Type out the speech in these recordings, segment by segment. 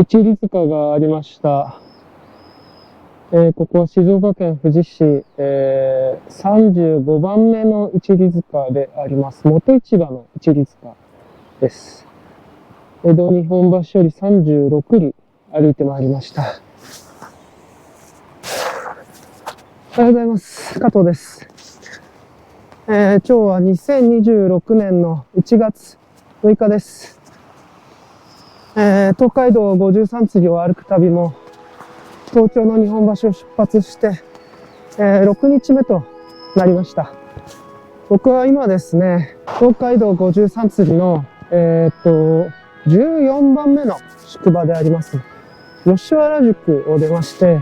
一里塚がありました。ここは静岡県富士市、35番目の一里塚であります。元市場の一里塚です。江戸日本橋より36里歩いてまいりました。おはようございます。加藤です。今日は2026年の1月6日です。東海道53次を歩く旅も東京の日本橋を出発して、6日目となりました。僕は今ですね、東海道53次の、14番目の宿場であります吉原宿を出まして、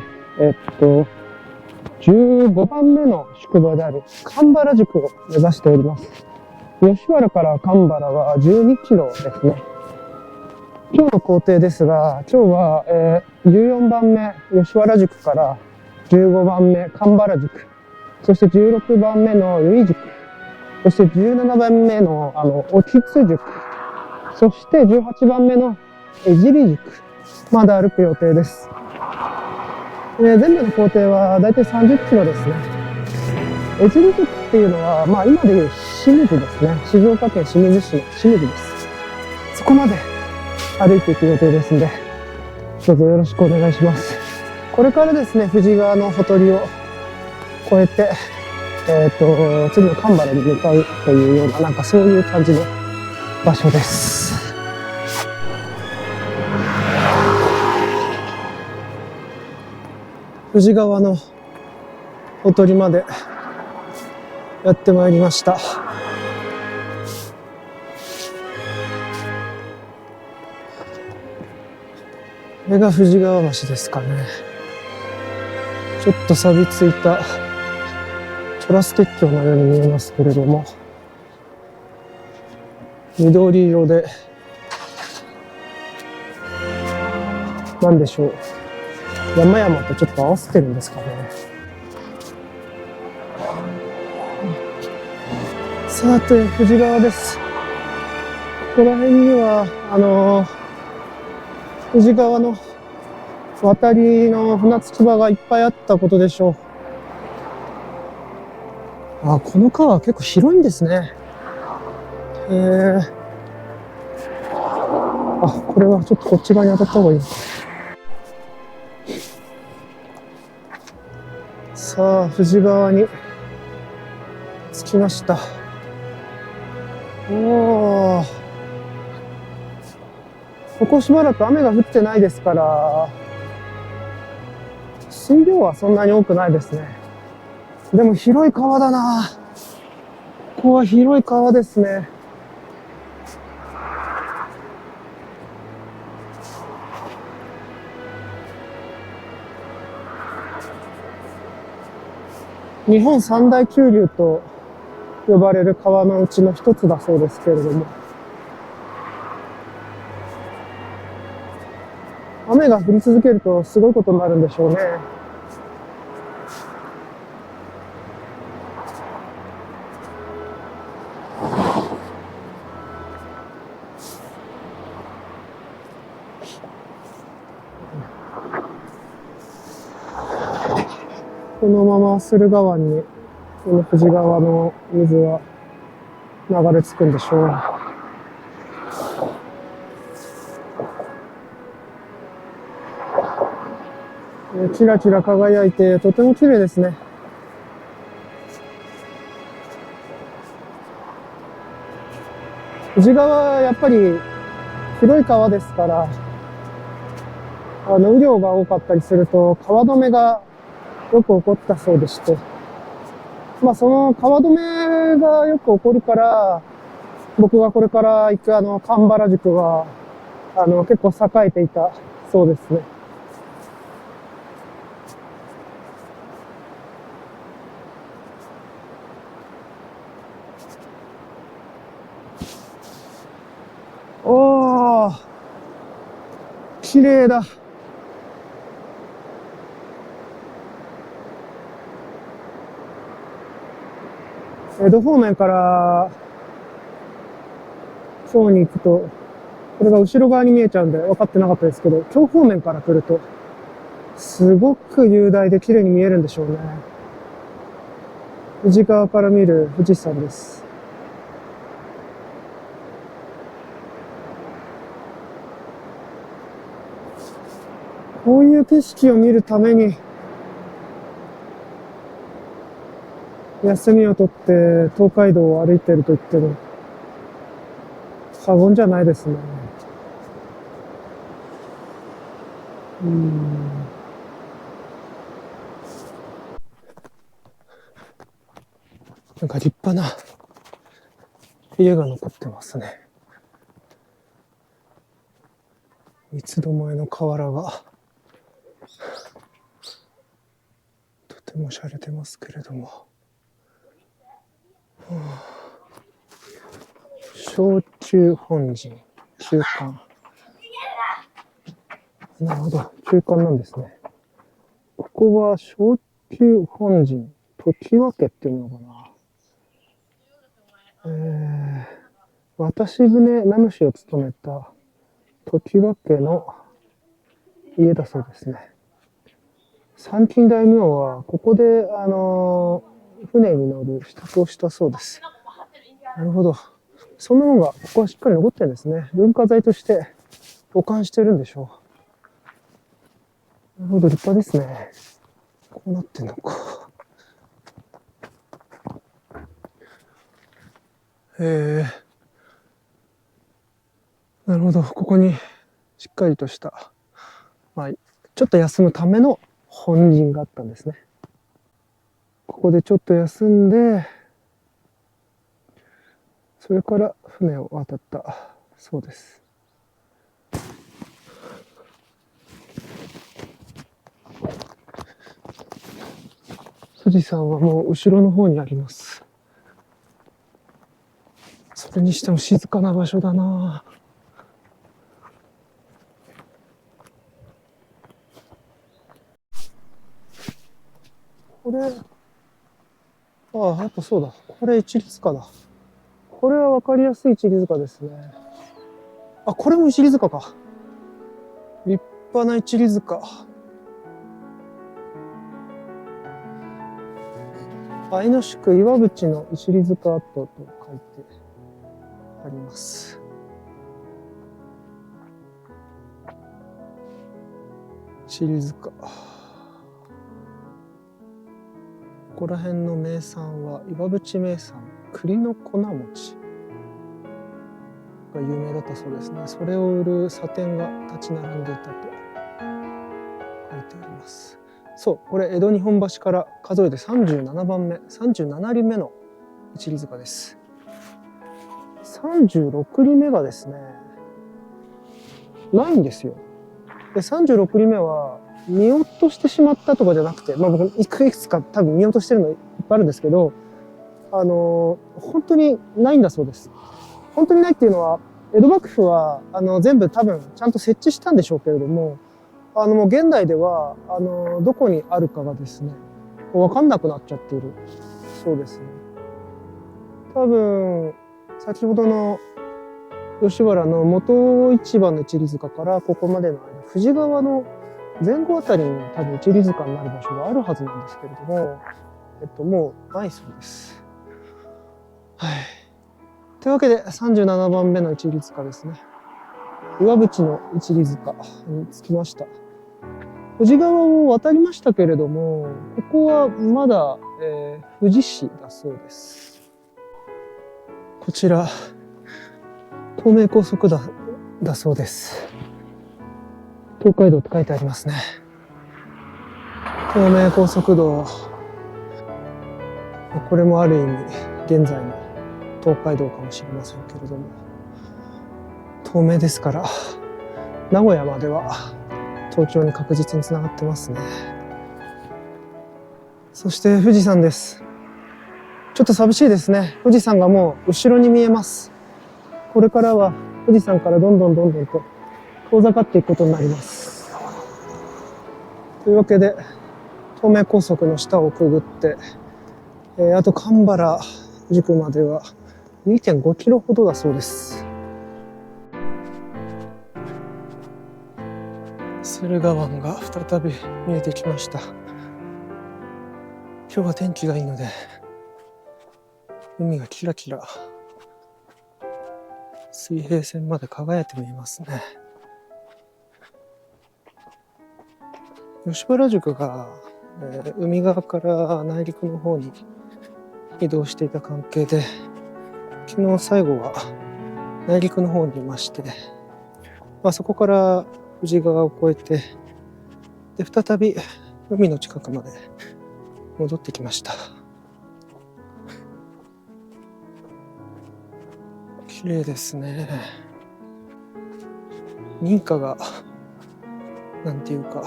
15番目の宿場である神原宿を目指しております。吉原から神原は12キロですね。今日の行程ですが、今日は、14番目吉原宿から15番目神原宿、そして16番目の由比宿、そして17番目の興津宿、そして18番目の江尻宿まで歩く予定です。全部の工程はだいたい30キロですね。江尻宿っていうのは、今でいう清水ですね。静岡県清水市の清水です。そこまで歩いていく予定ですので、どうぞよろしくお願いします。これからですね、富士川のほとりを越えて、次の神原に向かうというような、そういう感じの場所です。富士川のほとりまでやってまいりました。これが富士川橋ですかね。ちょっと錆びついたトラス鉄橋のように見えますけれども、緑色で、なんでしょう、山々とちょっと合わせてるんですかね。さて、富士川です。ここら辺には富士川の渡りの船着き場がいっぱいあったことでしょう。この川は結構広いんですね。これはちょっとこっち側に当たった方がいいのか。さあ、富士川に着きました。ここしばらく雨が降ってないですから、水量はそんなに多くないですね。でも広い川だな。ここは広い川ですね。日本三大急流と呼ばれる川のうちの一つだそうですけれども、雨が降り続けるとすごいことになるんでしょうね。このまま駿河湾にこの富士川の水は流れ着くんでしょう。キラキラ輝いてとても綺麗ですね。富士川はやっぱり広い川ですから、雨量が多かったりすると川止めがよく起こったそうでして、その川止めがよく起こるから、僕がこれから行く神原宿は結構栄えていたそうですね。綺麗だ。江戸方面から京に行くとこれが後ろ側に見えちゃうんで分かってなかったですけど、京方面から来ると、すごく雄大で綺麗に見えるんでしょうね。富士川から見る富士山です。こういう景色を見るために、休みを取って東海道を歩いてると言っても過言じゃないですね。なんか立派な家が残ってますね。三つどもえの瓦がとても洒落てますけれども、小中本陣中間、なるほど、中間なんですね。ここは小中本陣常盤家っていうのかな。渡し船名主を務めた常盤家の家だそうですね。参勤大名はここで船に乗る支度をしたそうです。なるほど。そんなのがここはしっかり残ってるんですね。文化財として保管してるんでしょう。なるほど、立派ですね。こうなってんのか。なるほど、ここにしっかりとした、ちょっと休むための本陣があったんですね。ここでちょっと休んで、それから船を渡ったそうです。富士山はもう後ろの方にあります。それにしても静かな場所だな。これ、やっぱそうだ。これ一里塚だ。これは分かりやすい一里塚ですね。これも一里塚か。立派な一里塚。愛の宿岩淵の一里塚跡と書いてあります。一里塚。ここら辺の名産は岩淵名産栗の粉餅が有名だったそうですね。それを売る茶店が立ち並んでいたと書いてあります。そう、これ江戸日本橋から数えて37番目、37里目の一里塚です。36里目がですね、ないんですよ。で、36里目は見落としてしまったとかじゃなくて、僕いくつか多分見落としてるのいっぱいあるんですけど、本当にないんだそうです。本当にないっていうのは、江戸幕府は全部多分ちゃんと設置したんでしょうけれども、もう現代ではどこにあるかがですね、分かんなくなっちゃっているそうですね。多分先ほどの吉原の元市場の一里塚からここまでの間、富士川の前後あたりに多分一里塚になる場所があるはずなんですけれども、もうないそうです。はい。というわけで37番目の一里塚ですね。岩淵の一里塚に着きました。富士川を渡りましたけれども、ここはまだ、富士市だそうです。こちら、東名高速だそうです。東海道って書いてありますね。東名高速道。これもある意味、現在の東海道かもしれませんけれども、東名ですから、名古屋までは東京に確実につながってますね。そして富士山です。ちょっと寂しいですね。富士山がもう後ろに見えます。これからは富士山からどんどんと遠ざかっていくことになります。というわけで、東名高速の下をくぐって、あと蒲原宿までは 2.5 キロほどだそうです。駿河湾が再び見えてきました。今日は天気がいいので海がキラキラ水平線まで輝いて見えますね。吉原宿が、海側から内陸の方に移動していた関係で、昨日最後は内陸の方にいまして、そこから富士川を越えて、で再び海の近くまで戻ってきました。綺麗ですね。民家がなんていうか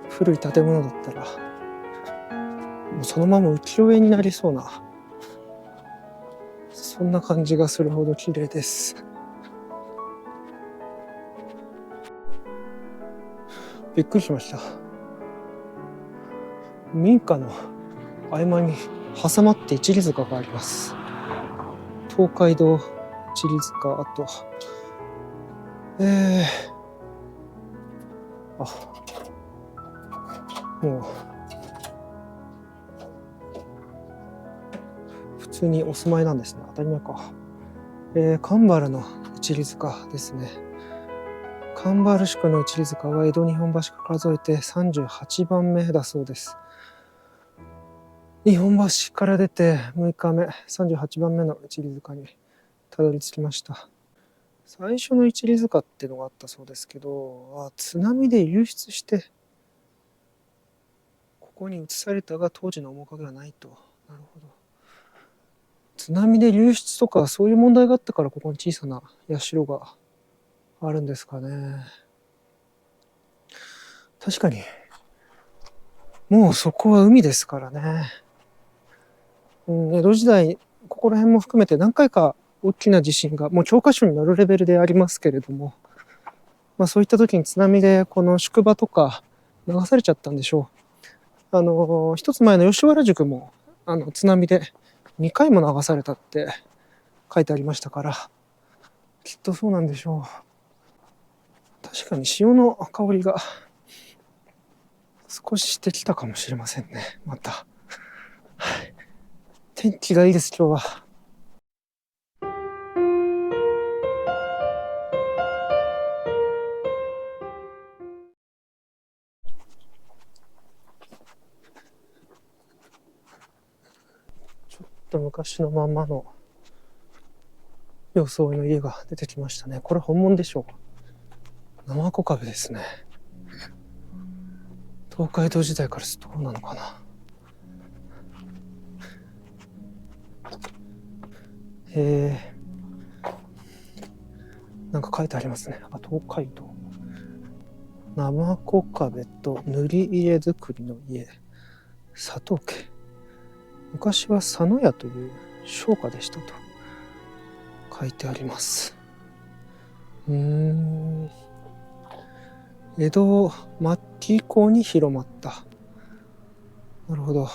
古い建物だったらもうそのまま浮世絵になりそうな、そんな感じがするほど綺麗です。びっくりしました。民家の合間に挟まって一里塚があります。東海道一里塚、あともう普通にお住まいなんですね。当たり前か。神原の一里塚ですね。神原宿の一里塚は江戸日本橋から数えて38番目だそうです。日本橋から出て6日目、38番目の一里塚にたどり着きました。最初の一里塚っていうのがあったそうですけど、津波で流出してここに移されたが当時の面影はないと。なるほど。津波で流出とかそういう問題があったからここに小さな社があるんですかね。確かにもうそこは海ですからね。江戸時代ここら辺も含めて何回か大きな地震がもう教科書に載るレベルでありますけれども、そういった時に津波でこの宿場とか流されちゃったんでしょう。一つ前の吉原宿も津波で2回も流されたって書いてありましたから、きっとそうなんでしょう。確かに潮の香りが少ししてきたかもしれませんね。また、天気がいいです今日は。ちょっと昔のまんまの装いの家が出てきましたね。これ本物でしょう。生小壁ですね。東海道時代からどうなのかな。なんか書いてありますね。東海道生小壁と塗り入れ造りの家佐藤家。昔は佐野屋という商家でしたと書いてあります。江戸末期以降に広まった。なるほど。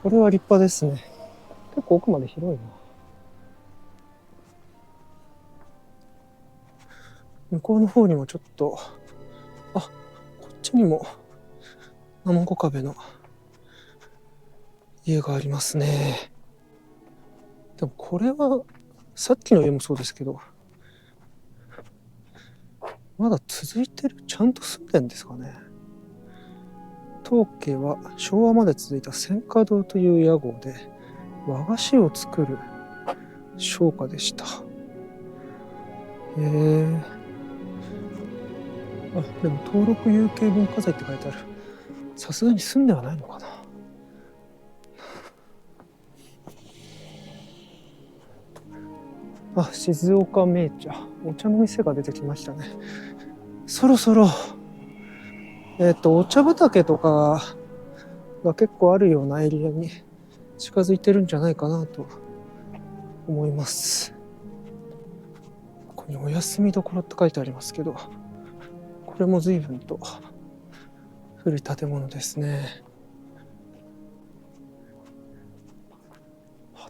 これは立派ですね。結構奥まで広いな。向こうの方にもちょっと、こっちにも生小壁の家がありますね。でもこれはさっきの家もそうですけど、まだ続いてる、ちゃんと住んでんですかね。当家は昭和まで続いた千華堂という屋号で和菓子を作る商家でした。でも登録有形文化財って書いてある。さすがに住んではないのかな。静岡銘茶、お茶の店が出てきましたね。そろそろお茶畑とかが結構あるようなエリアに近づいてるんじゃないかなと思います。ここにお休みどころって書いてありますけど、これも随分と古い建物ですね。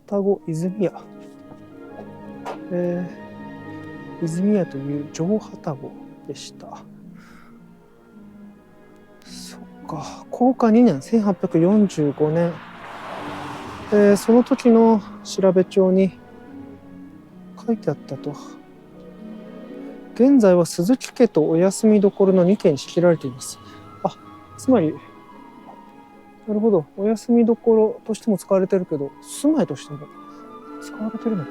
旅籠泉屋。泉屋という上旅籠でした。そっか、弘化2年、1845年。その時の調べ帳に書いてあったと。現在は鈴木家とお休みどころの2軒に仕切られています。あ、つまり、なるほど。お休みどころとしても使われてるけど、住まいとしても使われてるのか。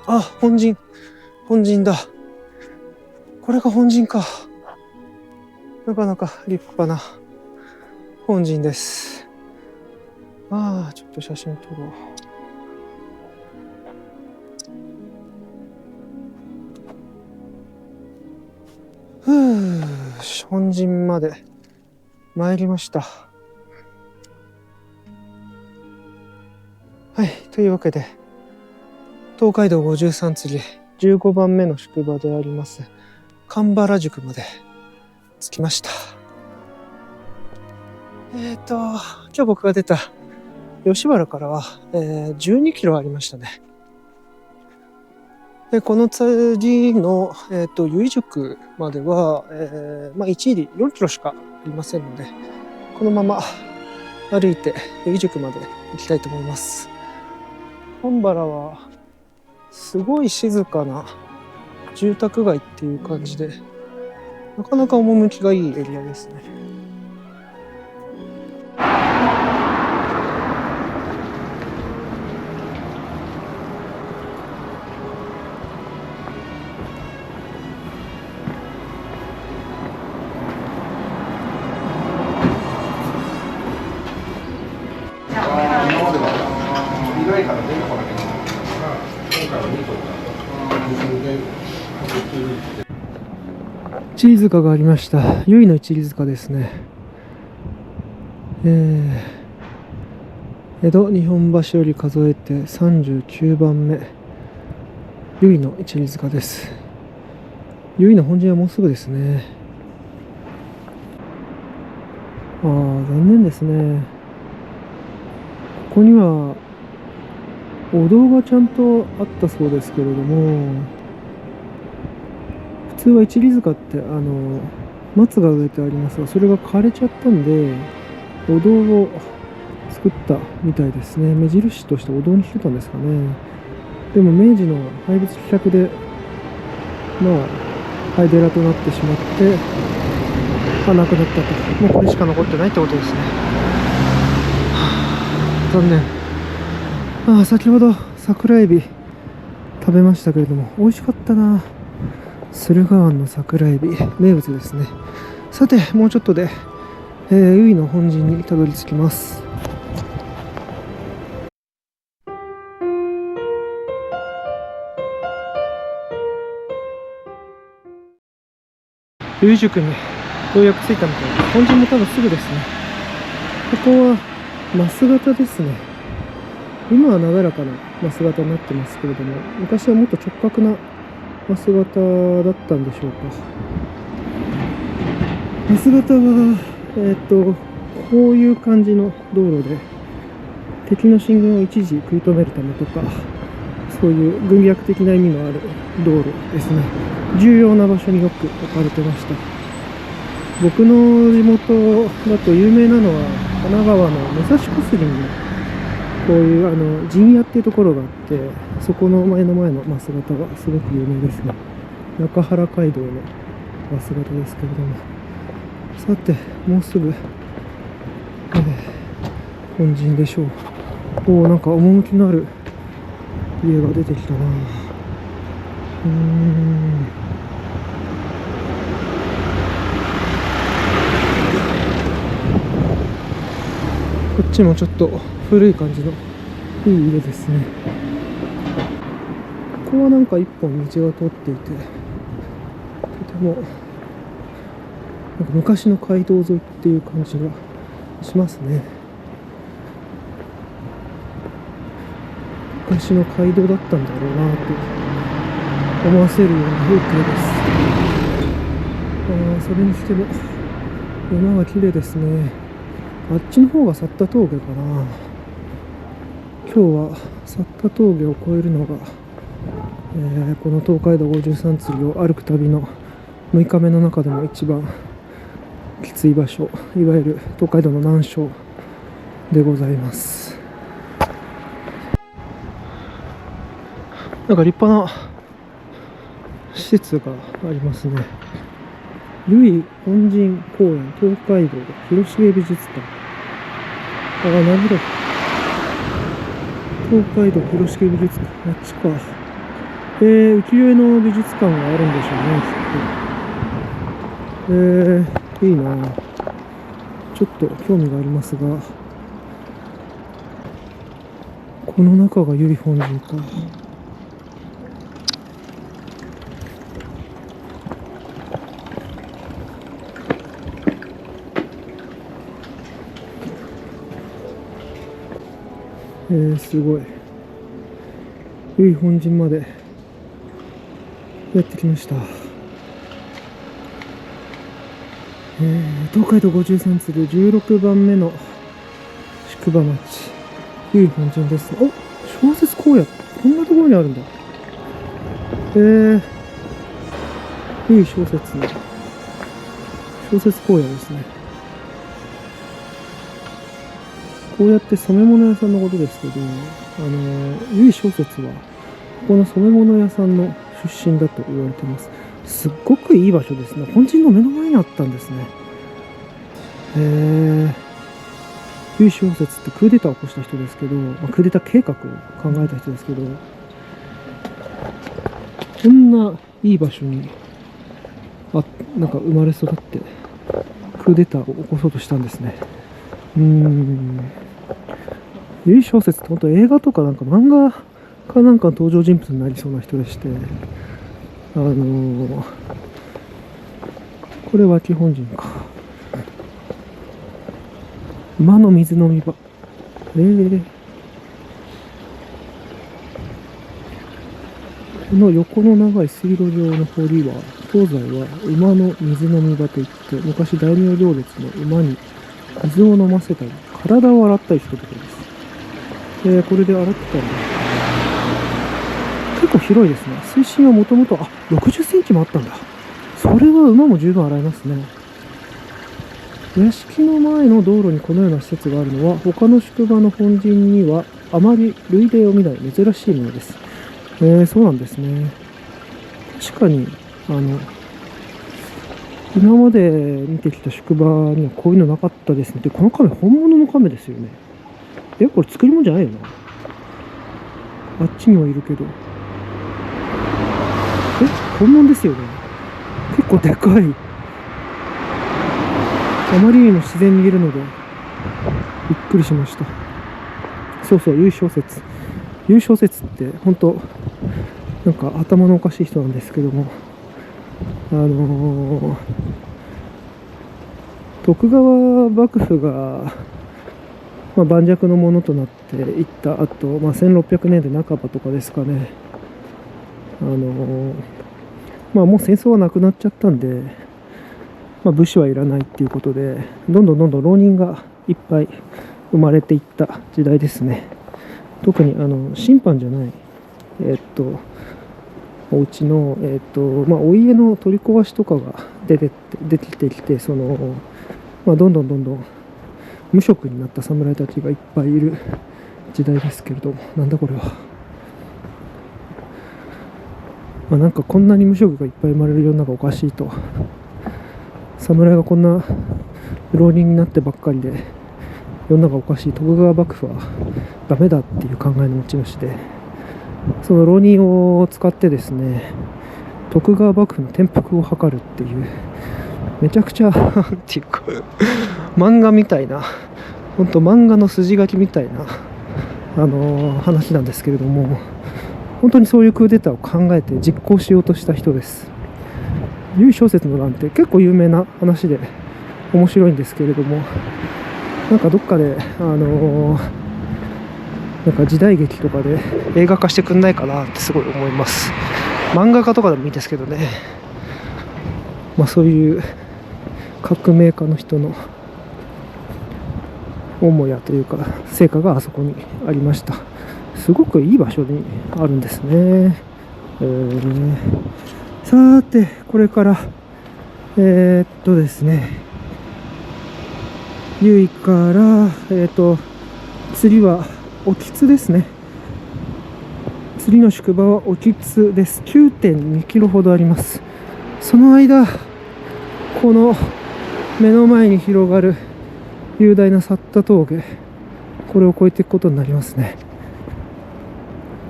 あ、本陣。本陣だ。これが本陣か。なかなか立派な本陣です。ああ、ちょっと写真撮ろう。本陣まで参りました。はい、というわけで、東海道53次15番目の宿場であります、神原宿まで着きました。今日僕が出た吉原からは、12キロありましたね。でこの次の、由比宿までは、1入り4キロしかありませんので、このまま歩いて由比宿まで行きたいと思います。神原はすごい静かな住宅街っていう感じで、なかなか趣がいいエリアですね。一里塚がありました。由比の一里塚ですね。江戸日本橋より数えて39番目、由比の一里塚です。由比の本陣はもうすぐですね。残念ですね。ここにはお堂がちゃんとあったそうですけれども、普通は一里塚って松が植えてありますが、それが枯れちゃったんでお堂を作ったみたいですね。目印としてお堂にしてたんですかね。でも明治の廃仏棄却で廃寺となってしまってなくなったと。もうこれしか残ってないってことですね。残念。先ほど桜エビ食べましたけれども、美味しかったな。駿河湾の桜エビ、名物ですね。さて、もうちょっとで、由比の本陣にたどり着きます。由比宿にようやく着いたみたいです。本陣も多分すぐですね。ここはマス型ですね。今はなだらかなマス型になってますけれども、昔はもっと直角なマス型だったんでしょうか。マス型はこういう感じの道路で、敵の進軍を一時食い止めるためとか、そういう軍略的な意味のある道路ですね。重要な場所によく置かれてました。僕の地元だと有名なのは神奈川の武蔵小杉にこういう陣屋っていうところがあって、そこの前のマス型がすごく有名ですね。中原街道のマス型ですけれども、さてもうすぐ、本陣でしょう。なんか趣のある家が出てきたな。こっちもちょっと古い感じのいい家ですね。ここはなんか一本道が通っていて、とてもなんか昔の街道沿いっていう感じがしますね。昔の街道だったんだろうなと思わせるような風景です。それにしても山が綺麗ですね。あっちの方がサッタ峠かな。今日はサッタ峠を越えるのが、この東海道53釣りを歩く旅の6日目の中でも一番きつい場所、いわゆる東海道の難所でございます。なんか立派な施設がありますね。由比本陣公園東海道広重美術館。ああ、なるほど。東海道広重美術館、あっちか。浮世絵の美術館があるんでしょうね、きっと。いいな。ちょっと興味がありますが、この中が由比本陣か。すごい。由比本陣までやってきました。東海道53釣る16番目の宿場町、由比本陣です。お、小説荒野、こんなところにあるんだ。由比小説荒野ですね。こうやって染め物屋さんのことですけど、由比小説はこの染め物屋さんの出身だと言われています。すっごくいい場所ですね。本陣の目の前にあったんですね。由比小説ってクーデターを起こした人ですけど、クーデター計画を考えた人ですけど、こんないい場所になんか生まれ育ってクーデターを起こそうとしたんですね。由比小説って本当映画とかなんか漫画かなんか登場人物になりそうな人でして、これは基本人か。馬の水飲み場。この横の長い水路上の堀は、東西は馬の水飲み場といって、昔大名行列の馬に水を飲ませたり、体を洗ったりしたところです。これで洗ってたんだ。結構広いですね。水深はもともと、60センチもあったんだ。それは馬も十分洗えますね。屋敷の前の道路にこのような施設があるのは、他の宿場の本陣にはあまり類例を見ない珍しいものです。そうなんですね。確かに、今まで見てきた宿場にはこういうのなかったですね。で、この亀、本物の亀ですよね。これ作り物じゃないよな。あっちにはいるけど。本物ですよね。結構でかい。あまりにも自然に見えるので、びっくりしました。そうそう、由比小説。由比小説って、本当なんか頭のおかしい人なんですけども、徳川幕府が、盤石のものとなっていった後、1600年代半ばとかですかね。もう戦争はなくなっちゃったんで、武士はいらないっていうことで、どんどん浪人がいっぱい生まれていった時代ですね。特に審判じゃない、お家の、お家の取り壊しとかが出てきて、どんどん無職になった侍たちがいっぱいいる時代ですけれども、なんだこれは。なんかこんなに無職がいっぱい生まれる世の中おかしいと。侍がこんな浪人になってばっかりで世の中おかしい。徳川幕府はダメだっていう考えの持ち主で、その浪人を使ってですね、徳川幕府の転覆を図るっていう、めちゃくちゃっていうか漫画みたいな、本当漫画の筋書きみたいな話なんですけれども、本当にそういうクーデターを考えて実行しようとした人です。由比小説の乱って結構有名な話で面白いんですけれども、なんかどっかでなんか時代劇とかで映画化してくんないかなってすごい思います。漫画家とかでもいいですけどね。そういう革命家の人の母屋というか成果があそこにありました。すごくいい場所にあるんですね。さてこれからですね、由比から次は興津ですね。次の宿場は興津です。9.2 キロほどあります。その間、この目の前に広がる雄大なサッタ峠、これを越えていくことになりますね。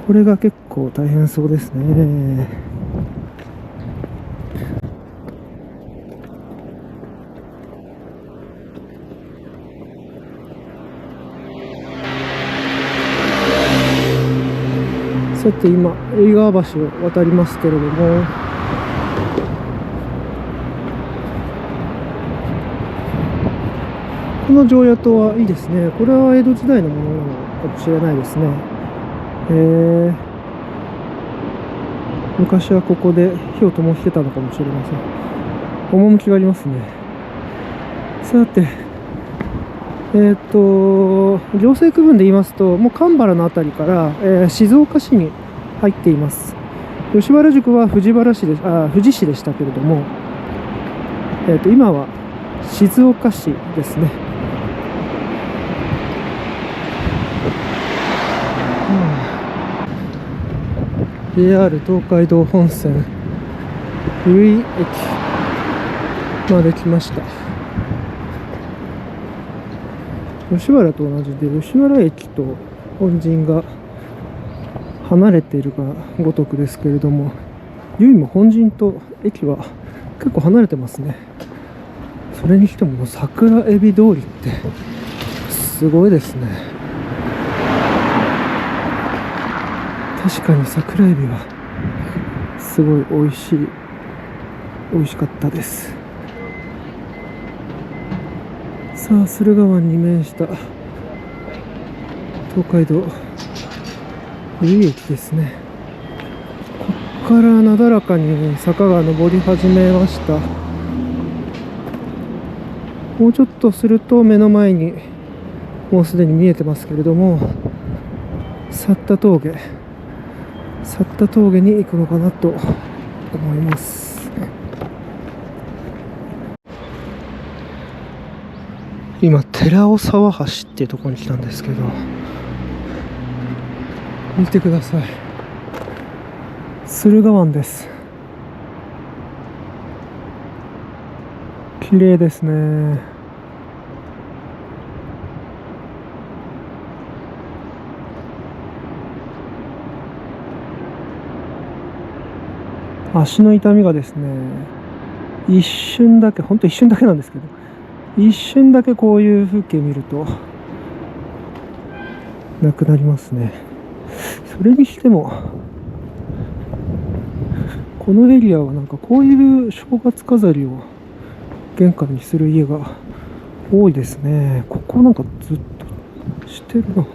これが結構大変そうですね。さて今、江川橋を渡りますけれども、この常夜灯はいいですね。これは江戸時代のものなのかもしれないですね。昔はここで火を灯してたのかもしれません。趣がありますね。さて、行政区分で言いますと、もう蒲原の辺りから、静岡市に入っています。吉原宿は富士市でしたけれども、今は静岡市ですね。JR 東海道本線由比駅まで来ました。吉原と同じで、吉原駅と本陣が離れているがごとくですけれども、由比も本陣と駅は結構離れてますね。それにしても桜エビ通りってすごいですね。確かに桜エビはすごい美味しかったです。さあ駿河湾に面した東海道由比駅ですね。ここからなだらかに坂が上り始めました。もうちょっとすると目の前にもうすでに見えてますけれども、サッタ峠に行くのかなと思います。今寺尾沢橋っていうところに来たんですけど、見てください。駿河湾です。綺麗ですね。足の痛みがですね、一瞬だけ、ほんと一瞬だけなんですけど、一瞬だけこういう風景見るとなくなりますね。それにしてもこのエリアはなんかこういう正月飾りを玄関にする家が多いですね。ここなんかずっとしてるな。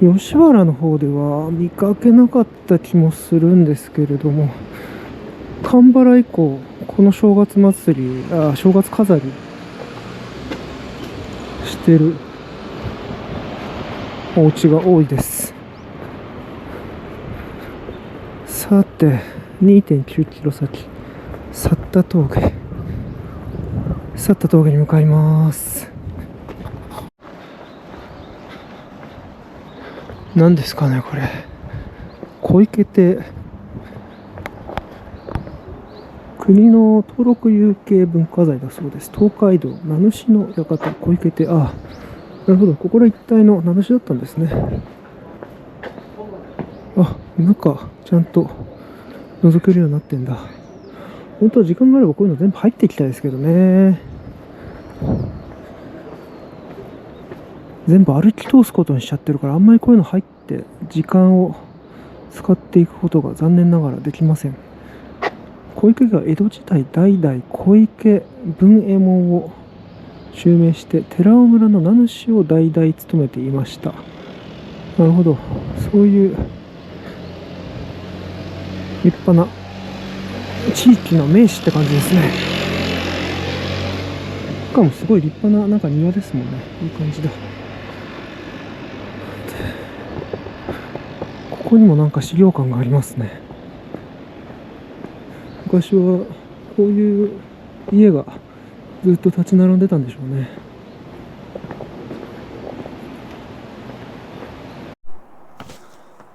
吉原の方では見かけなかった気もするんですけれども、蒲原以降この正月飾りしてるお家が多いです。さて 2.9 キロ先サッタ峠に向かいます。何ですかねこれ。小池って国の登録有形文化財だそうです。東海道名主の館小池って、なるほど、ここら一帯の名主だったんですね。中ちゃんと覗けるようになってんだ。本当は時間があればこういうの全部入っていきたいですけどね。全部歩き通すことにしちゃってるから、あんまりこういうの入って時間を使っていくことが残念ながらできません。小池が江戸時代代々小池文右衛門を襲名して寺尾村の名主を代々務めていました。なるほど、そういう立派な地域の名士って感じですね。かもすごい立派ななんか庭ですもんね。いい感じだ。ここにもなんか資料館がありますね。昔はこういう家がずっと立ち並んでたんでしょうね。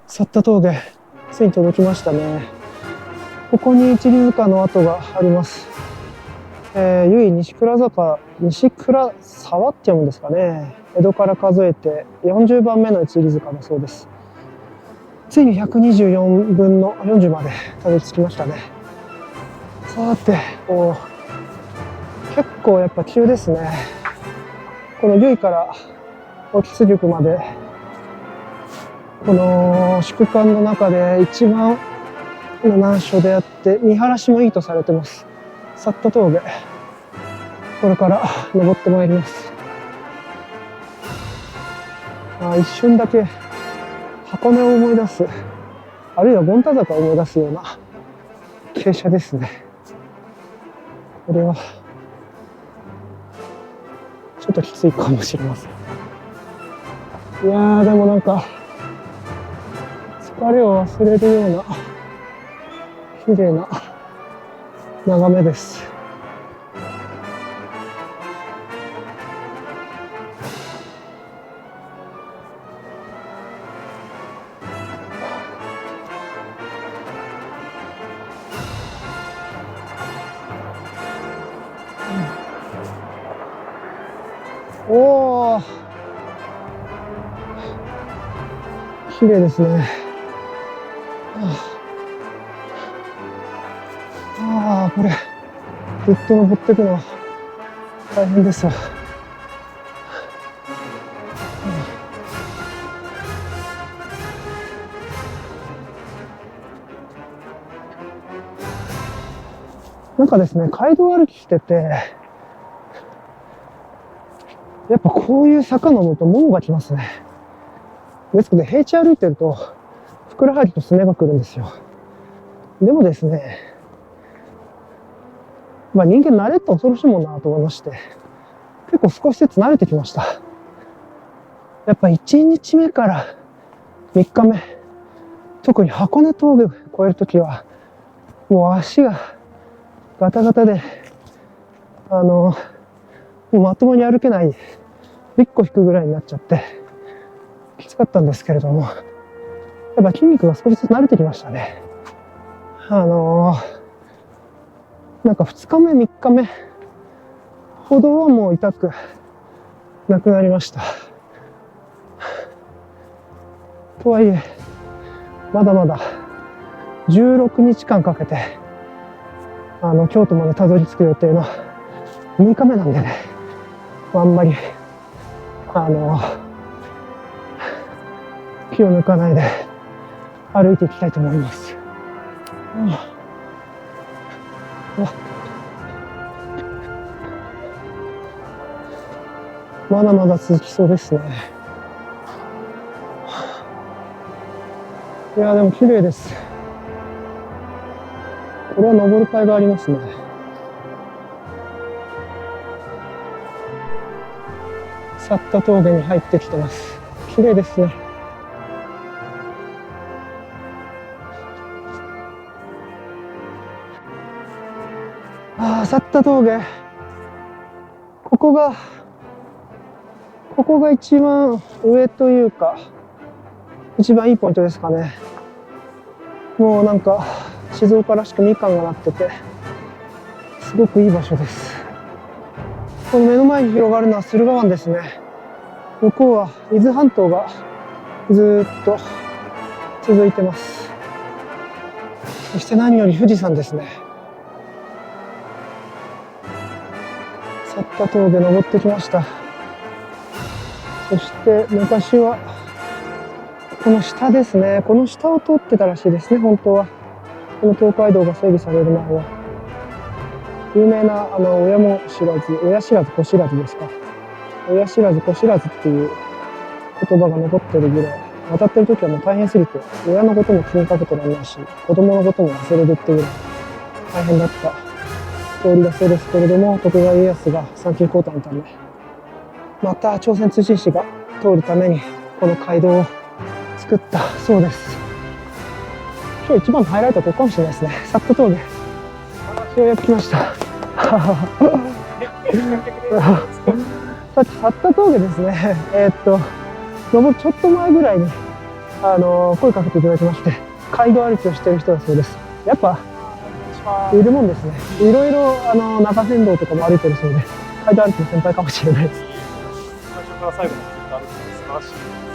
去った峠、ついに届きましたね。ここに一里塚の跡があります。由比西倉坂、西倉沢って読むんですかね。江戸から数えて40番目の一里塚だそうです。ついに124分の40までたどり着きましたね。さて、結構やっぱ急ですね。この由比から興津宿まで、この宿館の中で一番の難所であって、見晴らしもいいとされてます。去った峠、これから登ってまいります。一瞬だけ箱根を思い出す、あるいは権太坂を思い出すような傾斜ですね。これはちょっときついかもしれません。いやー、でもなんか疲れを忘れるような綺麗な眺めです。おー、綺麗ですね。これずっと登っていくのは大変ですわ。なんかですね、街道歩きしてて、やっぱこういう坂登るとももがきますね。ですので平地歩いてるとふくらはぎとすねがくるんですよ。でもですね、人間慣れって恐ろしいもんなと思いまして、結構少しずつ慣れてきました。やっぱ1日目から3日目、特に箱根峠を越えるときは、もう足がガタガタで、もうまともに歩けない、1個引くぐらいになっちゃって、きつかったんですけれども、やっぱ筋肉が少しずつ慣れてきましたね。なんか2日目、3日目ほどはもう痛くなくなりました。とはいえ、まだまだ16日間かけて、京都までたどり着く予定の6日目なんでね、あんまり、気を抜かないで歩いていきたいと思います。まだまだ続きそうですね。いや、でも綺麗です。これは登る甲斐がありますね。去った峠に入ってきてます。綺麗ですね。去った峠。ここが一番上というか、一番いいポイントですかね。もうなんか、静岡らしくみかんがなってて、すごくいい場所です。この目の前に広がるのは駿河湾ですね。向こうは伊豆半島がずっと続いてます。そして何より富士山ですね。去った峠登ってきました。そして昔はこの下ですね。この下を通ってたらしいですね、本当は。この東海道が整備される前は。有名な親も知らず、親知らず子知らずですか。親知らず子知らずっていう言葉が残ってるぐらい、渡ってる時はもう大変すぎて、親のことも気にかけてらんないし、子供のことも忘れるっていうぐらい大変だった通りだそうですけれども、徳川家康が参勤交代のため、また朝鮮通信使が通るためにこの街道を作ったそうです。今日一番のハイライトはここかもしれないですね。サット峠。ようやく来ました。さっきサッタ峠ですね。登るちょっと前ぐらいに、声かけていただきまして、街道歩きをしている人だそうです。やっぱ、いるもんですね。いろいろ、中山道とかも歩いてるそうで、街道歩きの先輩かもしれないです。最初から最後までずっと歩くの素晴らし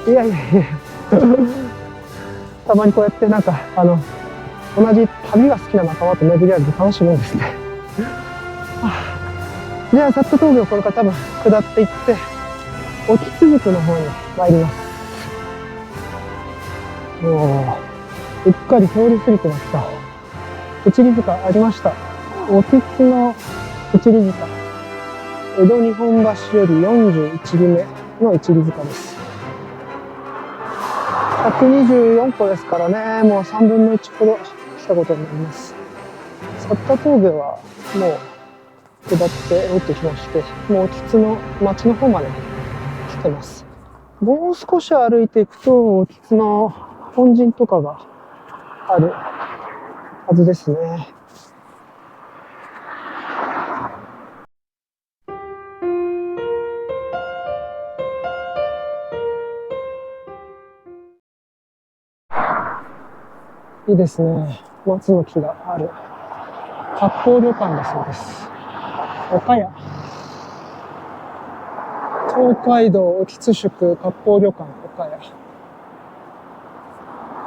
い。いやいやいや。たまにこうやってなんか、同じ旅が好きな仲間と巡り合うと楽しいもんですね。じゃあ、サット峠をこれから多分下っていって、沖津宿の方に参ります。もう、うっかり通り過ぎてました。一里塚ありました。沖津の一里塚。江戸日本橋より41里目の一里塚です。124個ですからね、もう3分の1ほど来たことになります。サッタ峠はもう下って降りてきまして、もう沖津の町の方まで来てます。もう少し歩いていくと、沖津の本陣とかがあるはずですね。いいですね。松の木がある八方旅館だそうです。岡谷。東海道沖津宿割烹旅館岡谷。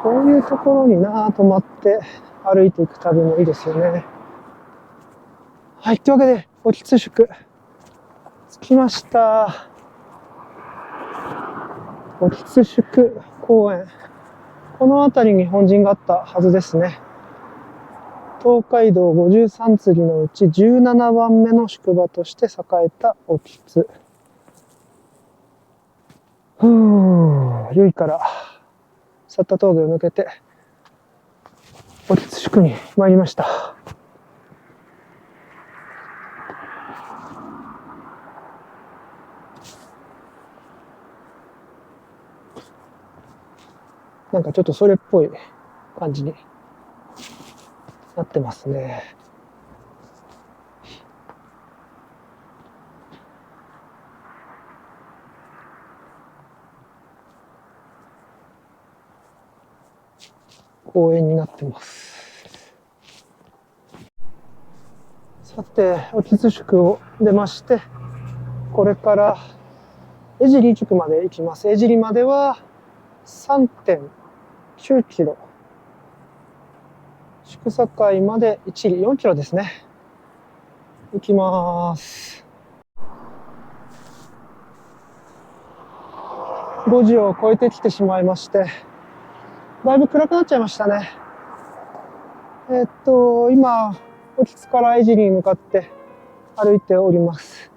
こういうところに泊まって歩いていく旅もいいですよね。はい、というわけで沖津宿着きました。沖津宿公園。この辺りに本陣があったはずですね。東海道53釣りのうち17番目の宿場として栄えた沖津。由比からサッタ峠を抜けて沖津宿に参りました。なんかちょっとそれっぽい感じになってますね。公園になってます。さて、沖津宿を出まして、これから江尻宿まで行きます。江尻までは 3.9 キロ。宿境まで1里4キロですね。行きます。5時を超えてきてしまいまして、だいぶ暗くなっちゃいましたね。今、沖津から江尻に向かって歩いております。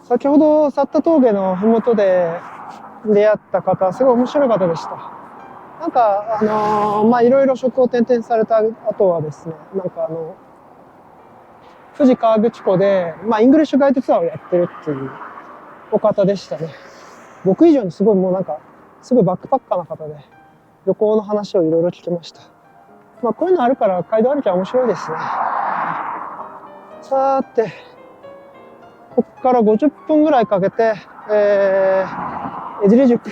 先ほど、サッタ峠のふもとで出会った方、すごい面白い方でした。なんか、いろいろ職を転々された後はですね、なんか富士河口湖で、イングリッシュガイドツアーをやってるっていうお方でしたね。僕以上にすごいもうなんか、すごいバックパッカーな方で、旅行の話をいろいろ聞きました。こういうのあるから街道歩きは面白いですね。さーて、こっから50分ぐらいかけて、江尻宿、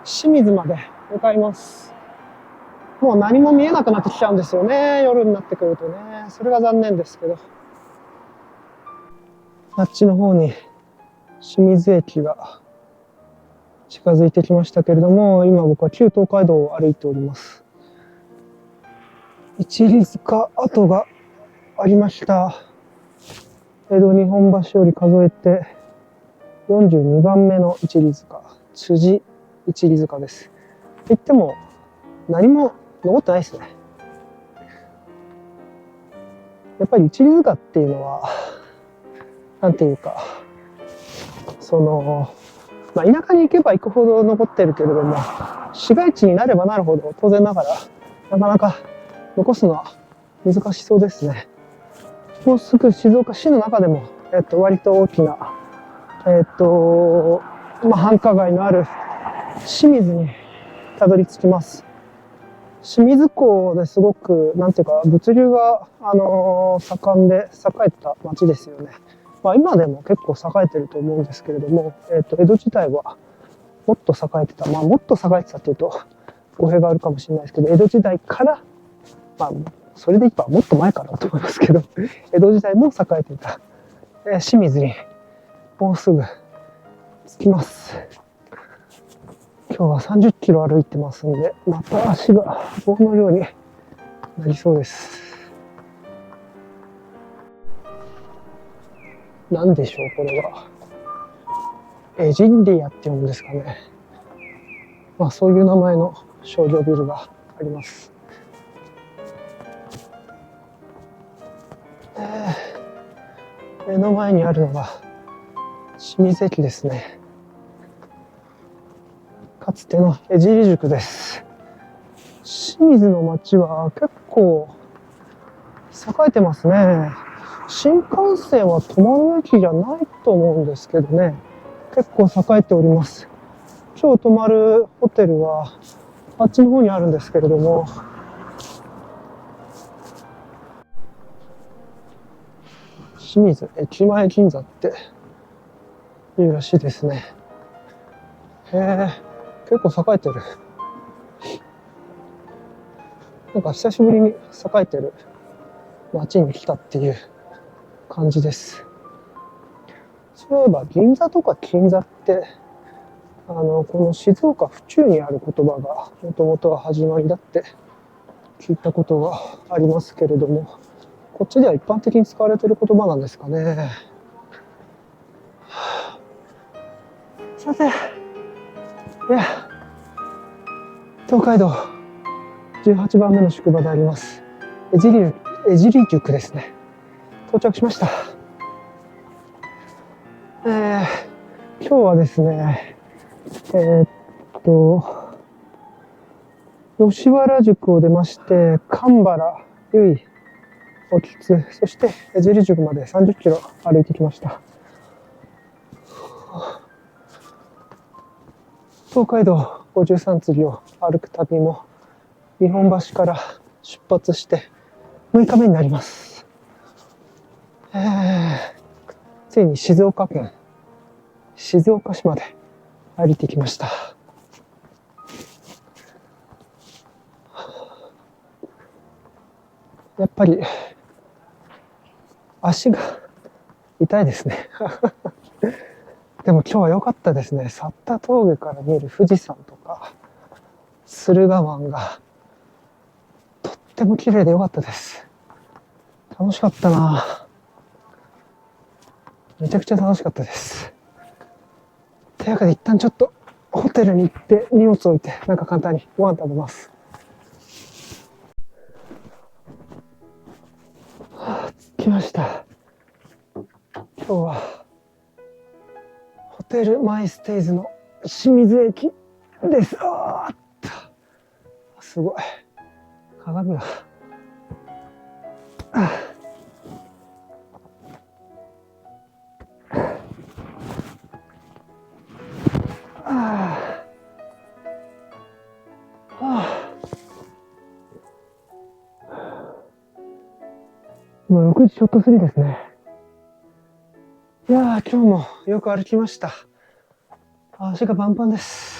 清水まで向かいます。もう何も見えなくなってきちゃうんですよね。夜になってくるとね。それが残念ですけど。あっちの方に清水駅が近づいてきましたけれども、今僕は旧東海道を歩いております。一里塚跡がありました。江戸日本橋より数えて42番目の一里塚、辻一里塚です。と言っても何も残ってないですね。やっぱり一里塚っていうのは、なんていうか、田舎に行けば行くほど残ってるけれども、市街地になればなるほど当然ながら、なかなか残すのは難しそうですね。もうすぐ静岡市の中でも、割と大きな、繁華街のある清水にたどり着きます。清水港ですごく、なんていうか、物流が、盛んで栄えた町ですよね。まあ今でも結構栄えてると思うんですけれども、江戸時代はもっと栄えてた。まあもっと栄えてたっていうと語弊があるかもしれないですけど、江戸時代から、まあそれで言えばもっと前からと思いますけど、江戸時代も栄えていた、清水にもうすぐ着きます。今日は30キロ歩いてますんで、また足が棒のようになりそうです。何でしょう、これは。エジンリアって読むんですかね。まあそういう名前の商業ビルがあります。目の前にあるのが清水駅ですね。かつての江尻宿です。清水の街は結構栄えてますね。新幹線は止まる駅じゃないと思うんですけどね。結構栄えております。今日泊まるホテルはあっちの方にあるんですけれども、清水駅前銀座っていうらしいですね。へえ、結構栄えてる。なんか久しぶりに栄えてる街に来たっていう感じです。そういえば銀座とか金座って、この静岡府中にある言葉がもともとは始まりだって聞いたことがありますけれども、こっちでは一般的に使われている言葉なんですかね。さて、東海道18番目の宿場であります江尻宿ですね。到着しました。今日はですね、吉原宿を出まして、神原、由比、興津、そして江尻宿まで30キロ歩いてきました。東海道53次を歩く旅も日本橋から出発して6日目になります。ついに静岡県静岡市まで歩いてきました。やっぱり足が痛いですね。でも今日は良かったですね。去った峠から見える富士山とか駿河湾がとっても綺麗で良かったです。楽しかったな。めちゃくちゃ楽しかったです。というわけで一旦ちょっとホテルに行って荷物を置いて、なんか簡単にご飯食べます。着きました。今日はホテルマイステイズの清水駅です。すごい鏡が。今6時ちょっと過ぎですね。いやー、今日もよく歩きました。足がパンパンです。